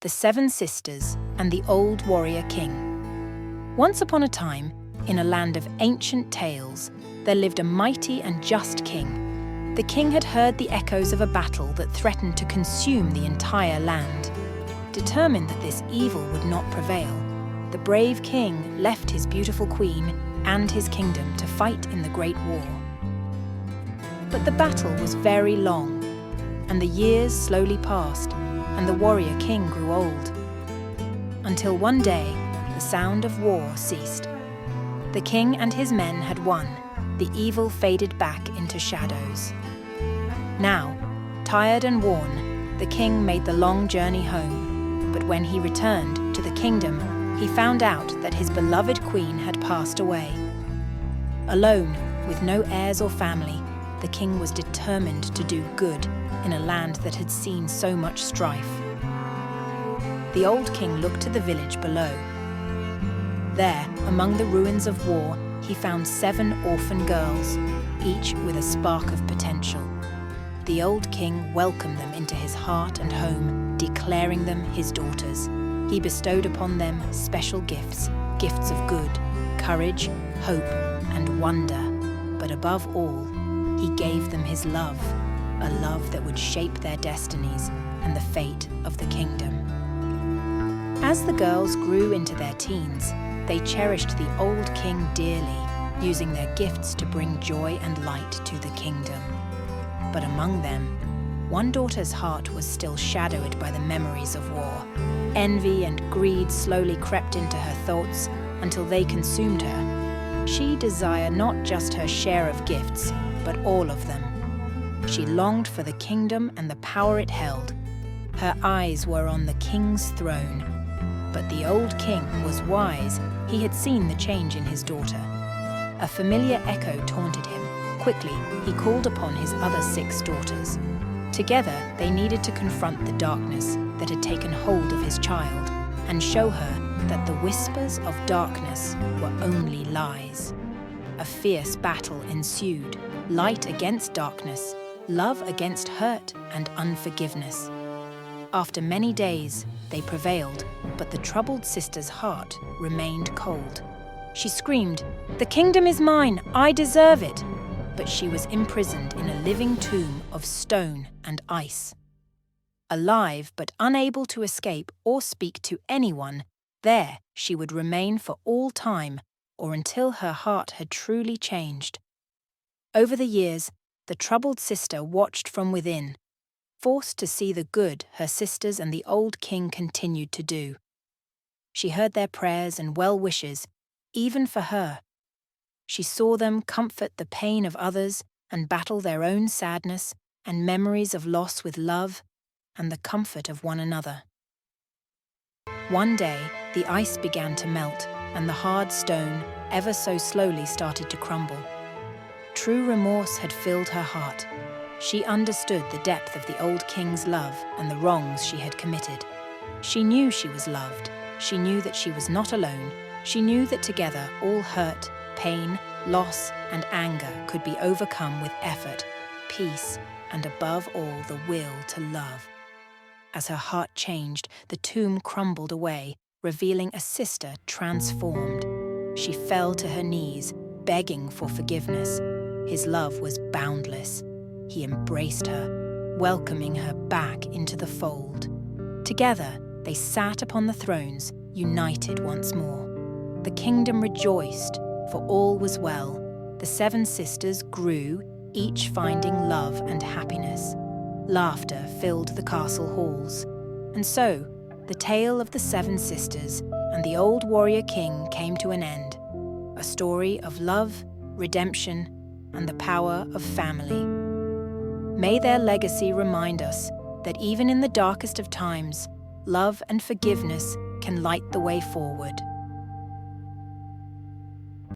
The Seven Sisters and the Old Warrior King. Once upon a time, in a land of ancient tales, there lived a mighty and just king. The king had heard the echoes of a battle that threatened to consume the entire land. Determined that this evil would not prevail, the brave king left his beautiful queen and his kingdom to fight in the Great War. But the battle was very long, and the years slowly passed, and the warrior king grew old. Until one day, the sound of war ceased. The king and his men had won. The evil faded back into shadows. Now, tired and worn, the king made the long journey home. But when he returned to the kingdom, he found out that his beloved queen had passed away. Alone, with no heirs or family, the king was determined to do good in a land that had seen so much strife. The old king looked to the village below. There, among the ruins of war, he found 7 orphan girls, each with a spark of potential. The old king welcomed them into his heart and home, declaring them his daughters. He bestowed upon them special gifts, gifts of good, courage, hope, and wonder. But above all, he gave them his love, a love that would shape their destinies and the fate of the kingdom. As the girls grew into their teens, they cherished the old king dearly, using their gifts to bring joy and light to the kingdom. But among them, one daughter's heart was still shadowed by the memories of war. Envy and greed slowly crept into her thoughts until they consumed her. She desired not just her share of gifts, but all of them. She longed for the kingdom and the power it held. Her eyes were on the king's throne. But the old king was wise. He had seen the change in his daughter. A familiar echo taunted him. Quickly, he called upon his other 6 daughters. Together, they needed to confront the darkness that had taken hold of his child and show her that the whispers of darkness were only lies. A fierce battle ensued, light against darkness, love against hurt and unforgiveness. After many days, they prevailed, but the troubled sister's heart remained cold. She screamed, "The kingdom is mine, I deserve it!" But she was imprisoned in a living tomb of stone and ice. Alive but unable to escape or speak to anyone, there she would remain for all time or until her heart had truly changed. Over the years, the troubled sister watched from within, forced to see the good her sisters and the old king continued to do. She heard their prayers and well wishes, even for her. She saw them comfort the pain of others and battle their own sadness and memories of loss with love and the comfort of one another. One day, the ice began to melt and the hard stone ever so slowly started to crumble. True remorse had filled her heart. She understood the depth of the old king's love and the wrongs she had committed. She knew she was loved. She knew that she was not alone. She knew that together all hurt, pain, loss, and anger could be overcome with effort, peace, and above all the will to love. As her heart changed, the tomb crumbled away, revealing a sister transformed. She fell to her knees, begging for forgiveness. His love was boundless. He embraced her, welcoming her back into the fold. Together, they sat upon the thrones, united once more. The kingdom rejoiced, for all was well. The 7 sisters grew, each finding love and happiness. Laughter filled the castle halls. And so, the tale of the 7 sisters and the old warrior king came to an end. A story of love, redemption, and the power of family. May their legacy remind us that even in the darkest of times, love and forgiveness can light the way forward.